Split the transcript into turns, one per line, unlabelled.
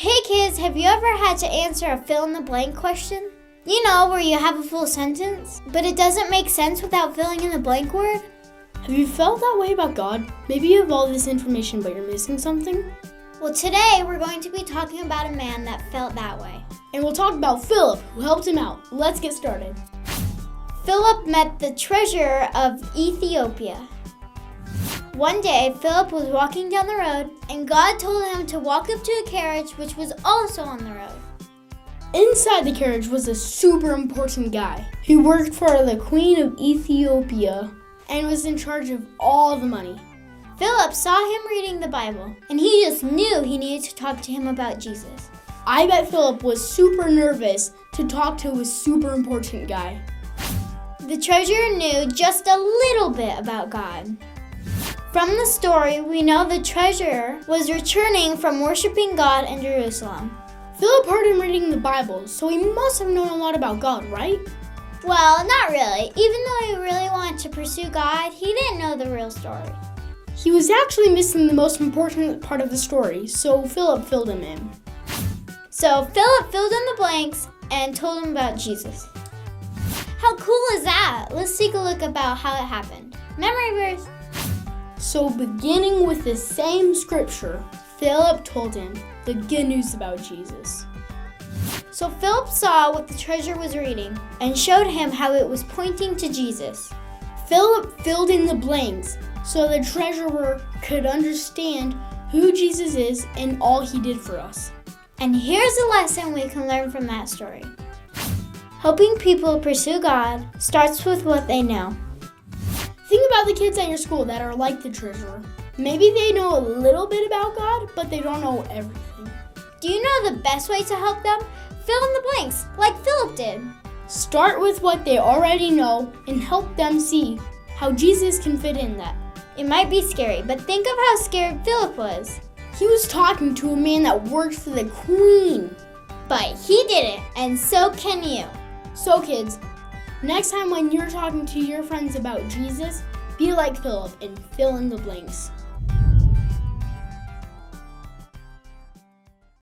Hey kids, have you ever had to answer a fill-in-the-blank question? You know, where you have a full sentence, but it doesn't make sense without filling in the blank word?
Have you felt that way about God? Maybe you have all this information, but you're missing something?
Well, today we're going to be talking about a man that felt that way.
And we'll talk about Philip, who helped him out. Let's get started.
Philip met the treasurer of Ethiopia. One day, Philip was walking down the road, and God told him to walk up to a carriage which was also on the road.
Inside the carriage was a super important guy. He worked for the Queen of Ethiopia and was in charge of all the money.
Philip saw him reading the Bible, and he just knew he needed to talk to him about Jesus.
I bet Philip was super nervous to talk to a super important guy.
The treasurer knew just a little bit about God. From the story, we know the treasurer was returning from worshiping God in Jerusalem.
Philip heard him reading the Bible, so he must have known a lot about God, right?
Well, not really. Even though he really wanted to pursue God, he didn't know the real story.
He was actually missing the most important part of the story, so Philip filled him in.
So Philip filled in the blanks and told him about Jesus. How cool is that? Let's take a look about how it happened. Memory verse.
So beginning with the same scripture, Philip told him the good news about Jesus.
So Philip saw what the treasurer was reading and showed him how it was pointing to Jesus.
Philip filled in the blanks so the treasurer could understand who Jesus is and all he did for us.
And here's a lesson we can learn from that story. Helping people pursue God starts with what they know.
Think about the kids at your school that are like the treasurer. Maybe they know a little bit about God, but they don't know everything.
Do you know the best way to help them? Fill in the blanks, like Philip did.
Start with what they already know and help them see how Jesus can fit in that.
It might be scary, but think of how scared Philip was.
He was talking to a man that worked for the Queen.
But he did it, and so can you.
So kids, next time when you're talking to your friends about Jesus, be like Philip and fill in the blanks.